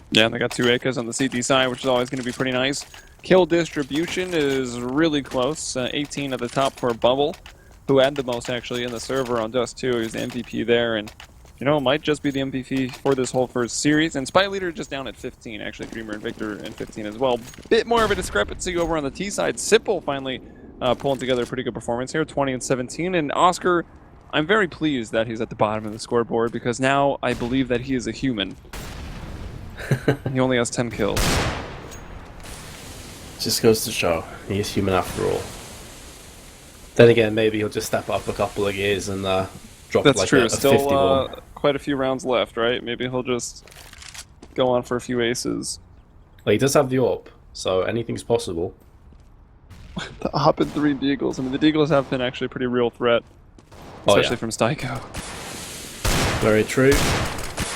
Yeah, and they got 2 AKs on the CT side, which is always going to be pretty nice. Kill distribution is really close. 18 at the top for Bubble, who had the most actually in the server on Dust 2. He was the MVP there, and you know, might just be the MVP for this whole first series. And Spy Leader just down at 15, actually. Dreamer and Victor at 15 as well. Bit more of a discrepancy over on the T side. Simple finally pulling together a pretty good performance here, 20 and 17. And Oscar, I'm very pleased that he's at the bottom of the scoreboard because now I believe that he is a human. He only has 10 kills. Just goes to show he is human after all. Then again, maybe he'll just step up a couple of gears and drop That's like true. a Still 51. Quite a few rounds left, right? Maybe he'll just go on for a few aces. Well, he does have the AWP, so anything's possible. The AWP and 3 Deagles. I mean, the Deagles have been actually a pretty real threat, especially from Styko. Very true.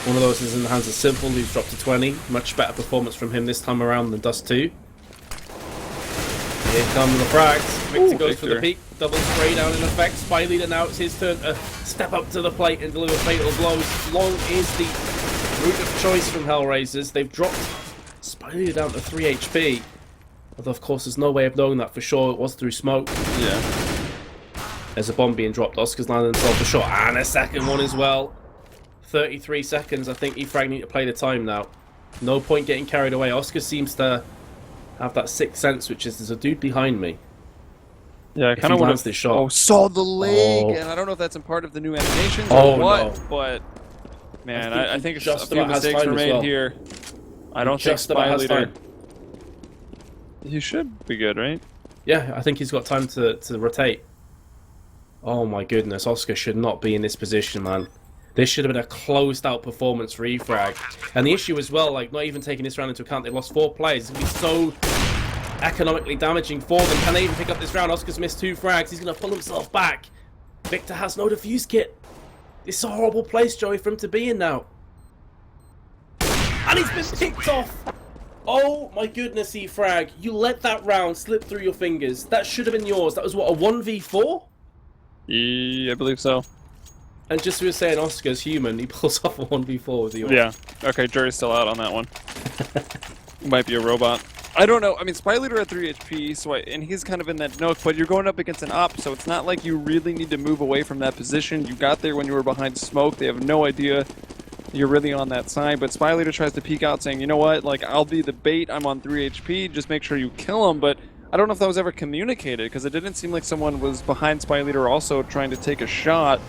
One of those is in the hands of Simple, who's dropped to 20. Much better performance from him this time around than Dust 2. Here come the frags. Victor goes for the peak. Double spray down in effect. Spy Leader now, it's his turn to step up to the plate and deliver fatal blows. Long is the route of choice from HellRaisers. They've dropped Spy Leader down to 3 HP. Although, of course, there's no way of knowing that for sure. It was through smoke. Yeah. There's a bomb being dropped. Oscar's landed himself a shot. And a second one as well. 33 seconds. I think eFrag need to play the time now. No point getting carried away. Oscar seems to have that sixth sense, which is there's a dude behind me. Yeah, I kind of want this shot. Oh, saw the leg, and I don't know if that's in part of the new animations or what, but man, I think it's just a few about has mistakes time were as made well. here. I don't think Just about Spy has Leader. time. He should be good, right? Yeah, I think he's got time to rotate. Oh my goodness, Oscar should not be in this position, man. This should have been a closed out performance for eFrag. And the issue as well, like not even taking this round into account, they lost 4 players. It's going to be so economically damaging for them. Can they even pick up this round? Oscar's missed 2 frags. He's going to pull himself back. Victor has no defuse kit. This is a horrible place, Joey, for him to be in now. And he's been picked off. Oh my goodness, eFrag. You let that round slip through your fingers. That should have been yours. That was what, a 1v4? Yeah, I believe so. And just as we were saying, Oscar's human. He pulls off a 1v4 with the AWP. Yeah. Okay, jury's still out on that one. Might be a robot. I don't know. I mean, Spy Leader at 3 HP, so and he's kind of in that nook, but you're going up against an op, so it's not like you really need to move away from that position. You got there when you were behind smoke. They have no idea you're really on that side, but Spy Leader tries to peek out saying, you know what, like, I'll be the bait. I'm on 3 HP. Just make sure you kill him, but I don't know if that was ever communicated, because it didn't seem like someone was behind Spy Leader also trying to take a shot,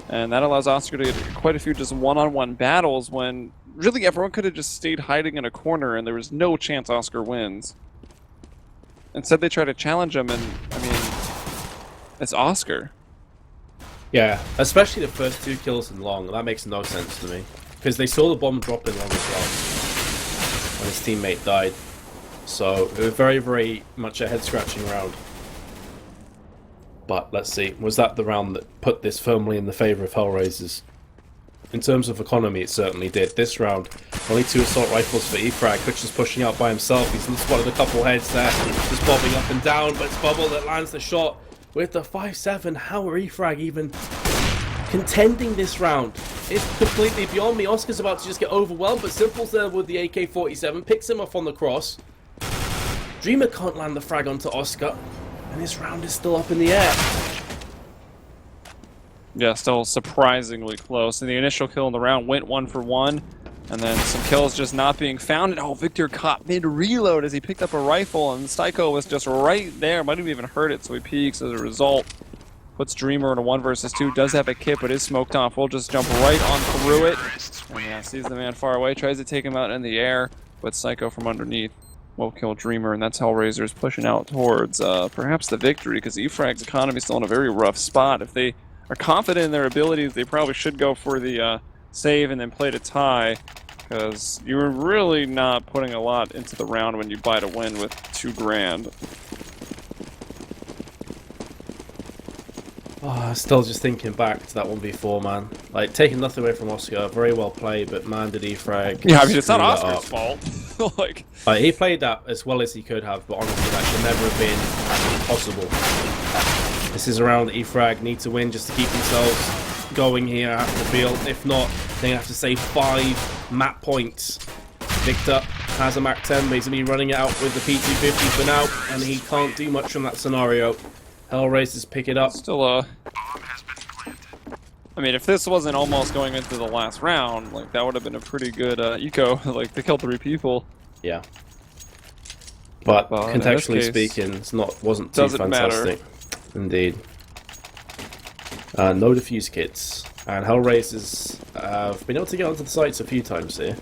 and that allows Oscar to get quite a few just one-on-one battles when really everyone could have just stayed hiding in a corner and there was no chance Oscar wins. Instead they try to challenge him, and I mean, it's Oscar. Yeah, especially the first 2 kills in long. That makes no sense to me. Because they saw the bomb drop in long as well when his teammate died. So it was very, very much a head-scratching round. But let's see, was that the round that put this firmly in the favour of HellRaisers? In terms of economy, it certainly did. This round, only 2 assault rifles for eFrag, which is pushing out by himself. He's spotted a couple heads there, just bobbing up and down, but it's Bubble that lands the shot with the 5-7. How are eFrag even contending this round? It's completely beyond me. Oscar's about to just get overwhelmed, but Simple's there with the AK-47, picks him off on the cross. Dreamer can't land the frag onto Oscar, and this round is still up in the air. Yeah, still surprisingly close. And the initial kill in the round went 1 for 1. And then some kills just not being found. And oh, Victor caught mid-reload as he picked up a rifle. And Styko was just right there. Might have even heard it, so he peeks as a result. Puts Dreamer in a 1 versus 2. Does have a kit, but is smoked off. We'll just jump right on through it. And yeah, sees the man far away. Tries to take him out in the air, but Psycho from underneath will kill Dreamer, and that's HellRaisers pushing out towards perhaps the victory, because eFrag's economy is still in a very rough spot. If they are confident in their abilities, they probably should go for the save and then play to tie, because you're really not putting a lot into the round when you buy to win with 2 grand. Oh, still just thinking back to that 1v4, man. Like, taking nothing away from Oscar, very well played, but man, did eFrag. Yeah, I mean, it's not Oscar's fault. like, he played that as well as he could have, but honestly, that should never have been possible. This is a round that eFrag need to win just to keep themselves going here at the field. If not, they have to save 5 map points. Victor has a Mac 10, but he's going to be running it out with the P250 for now, and he can't do much from that scenario. HellRaisers pick it up. Still, I mean, if this wasn't almost going into the last round, like, that would have been a pretty good eco. Like, they killed 3 people. Yeah. But contextually speaking, wasn't too fantastic. Indeed. No defuse kits. And HellRaisers have been able to get onto the sites a few times here.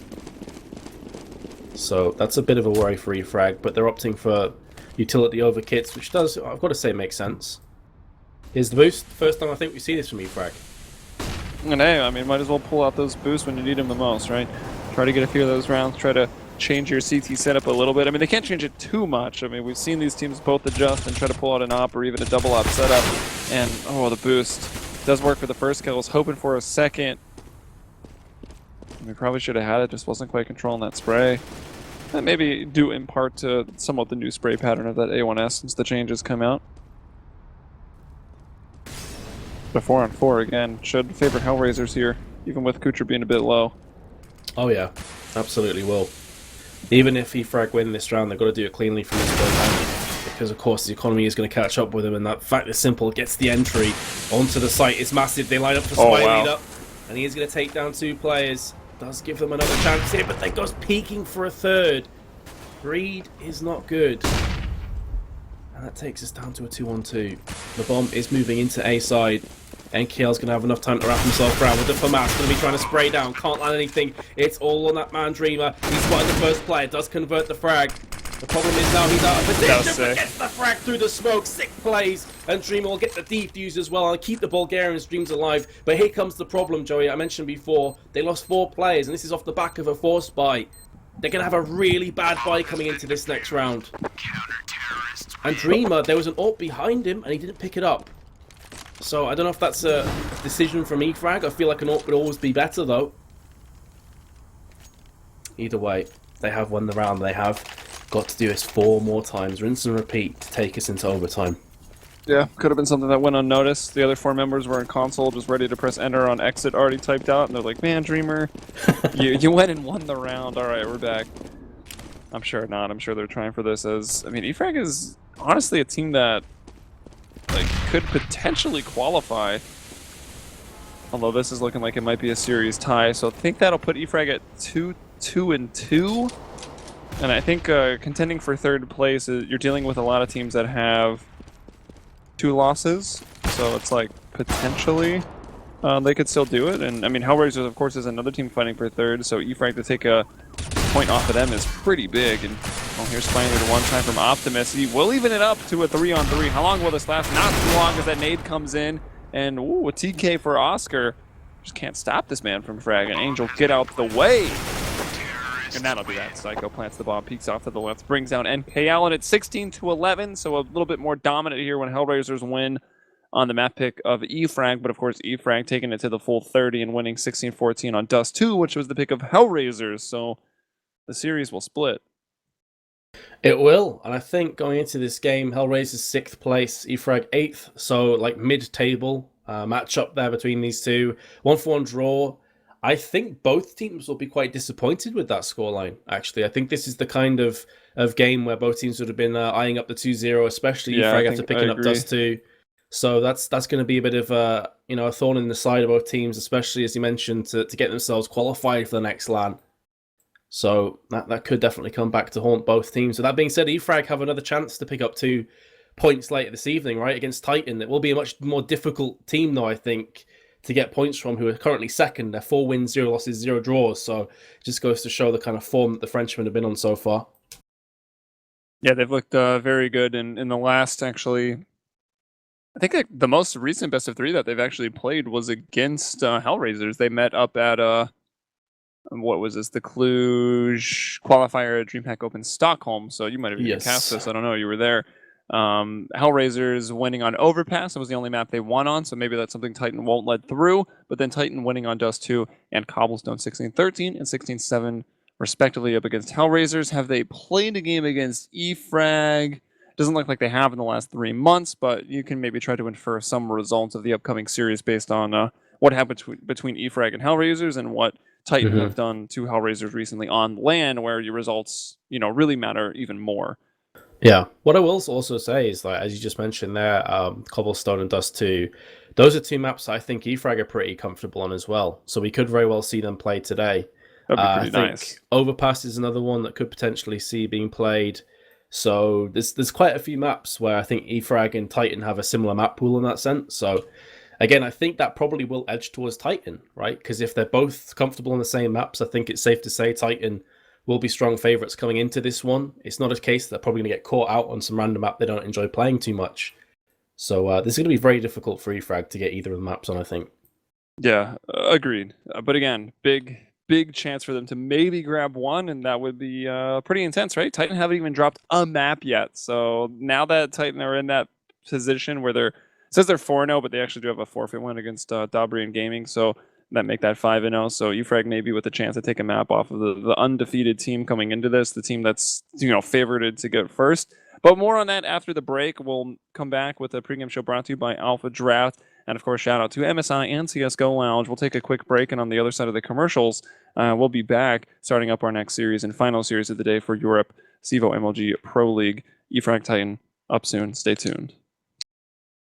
So that's a bit of a worry for eFrag, but they're opting for utility over kits, which does, I've got to say, makes sense. Here's the boost. First time I think we see this from eFrag. And hey, I mean, might as well pull out those boosts when you need them the most, right? Try to get a few of those rounds, try to change your CT setup a little bit. I mean, they can't change it too much. I mean, we've seen these teams both adjust and try to pull out an op or even a double op setup. And, oh, the boost does work for the first kill. I was hoping for a second. We probably should have had it, just wasn't quite controlling that spray. That maybe due in part to somewhat the new spray pattern of that A1S since the changes come out. But 4-on-4 again should favor HellRaisers here, even with Kucher being a bit low. Oh yeah, absolutely will. Even if eFrag win this round, they've got to do it cleanly from this point on, because of course the economy is going to catch up with them, and that fact is simple. Gets the entry onto the site is massive. They line up for Spy Leader, and he is going to take down 2 players. Does give them another chance here, but then goes peeking for a third. Greed is not good. And that takes us down to a 2-on-2. The bomb is moving into A side. NKL's going to have enough time to wrap himself around with the FAMAS. Going to be trying to spray down. Can't land anything. It's all on that man Dreamer. He's spotted the first player. Does convert the frag. The problem is now he's out of position, but gets the frag through the smoke. 6 plays, and Dreamer will get the defuse as well and keep the Bulgarians' dreams alive. But here comes the problem, Joey. I mentioned before, they lost 4 players, and this is off the back of a force buy. They're going to have a really bad buy coming into this next round. And Dreamer, there was an AWP behind him, and he didn't pick it up. So I don't know if that's a decision from eFrag. I feel like an AWP would always be better, though. Either way, they have won the round. They have got to do this 4 more times, rinse and repeat, to take us into overtime. Yeah, could have been something that went unnoticed. The other 4 members were in console, just ready to press enter on exit, already typed out, and they're like, man, Dreamer, you went and won the round. All right, we're back. I'm sure not. I'm sure they're trying for this as, I mean, eFrag is honestly a team that, like, could potentially qualify. Although this is looking like it might be a series tie, so I think that'll put eFrag at 2-2-2. And I think contending for 3rd place, you're dealing with a lot of teams that have 2 losses. So it's like, potentially, they could still do it. And I mean, HellRaisers, of course, is another team fighting for 3rd. So eFrag to take a point off of them is pretty big. And well, here's finally the 1 time from Optimus. He will even it up to a 3-on-3. How long will this last? Not too long, as that nade comes in. And ooh, a TK for Oscar. Just can't stop this man from fragging. Angel, get out the way. And that'll be that. Psycho plants the bomb, peeks off to the left, brings down NK Allen at 16-11, so a little bit more dominant here when HellRaisers win on the map pick of eFrag, but of course eFrag taking it to the full 30 and winning 16-14 on Dust 2, which was the pick of HellRaisers, so the series will split. It will, and I think going into this game, HellRaisers 6th place, eFrag 8th, so like mid-table match up there between these two. 1-1 draw. I think both teams will be quite disappointed with that scoreline, actually. I think this is the kind of game where both teams would have been eyeing up the 2-0, especially eFrag after picking up Dust 2. So that's going to be a bit of a thorn in the side of both teams, especially as you mentioned, to get themselves qualified for the next LAN. So that could definitely come back to haunt both teams. So that being said, eFrag have another chance to pick up 2 points later this evening, right, against Titan. It will be a much more difficult team, though, I think, to get points from, who are currently second. They're 4 wins, 0 losses, 0 draws. So it just goes to show the kind of form that the Frenchmen have been on so far. Yeah, they've looked very good in the last, actually. I think the most recent best of 3 that they've actually played was against HellRaisers. They met up at what was this? The Cluj qualifier at DreamHack Open Stockholm. So you might have even cast this. I don't know. You were there. HellRaisers winning on Overpass. That was the only map they won on. So maybe that's something Titan won't let through. But then Titan winning on Dust 2 and Cobblestone 16-13 and 16-7 respectively up against HellRaisers. Have they played a game against eFrag? Doesn't look like they have in the last 3 months, but you can maybe try to infer some results of the upcoming series based on what happened between eFrag and HellRaisers and what Titan have done to HellRaisers recently on LAN, where your results, really matter even more. Yeah. What I will also say is, like, as you just mentioned there, Cobblestone and Dust 2, those are 2 maps I think eFrag are pretty comfortable on as well. So we could very well see them play today. That'd be pretty nice. Overpass is another one that could potentially see being played. So there's quite a few maps where I think eFrag and Titan have a similar map pool in that sense. So again, I think that probably will edge towards Titan, right? Because if they're both comfortable on the same maps, I think it's safe to say Titan will be strong favourites coming into this one. It's not a case that they're probably going to get caught out on some random map they don't enjoy playing too much. So this is going to be very difficult for eFrag to get either of the maps on, I think. Yeah, agreed. But again, big chance for them to maybe grab one, and that would be pretty intense, right? Titan haven't even dropped a map yet. So now that Titan are in that position where it says they're 4-0, but they actually do have a forfeit win against Dabrian Gaming. So that make that 5-0. So eFrag maybe with a chance to take a map off of the undefeated team coming into this, the team that's favorited to get first. But more on that after the break. We'll come back with a pregame show brought to you by Alpha Draft. And of course, shout out to MSI and CSGO Lounge. We'll take a quick break, and on the other side of the commercials, we'll be back starting up our next series and final series of the day for Europe, CEVO MLG Pro League. eFrag Titan up soon. Stay tuned.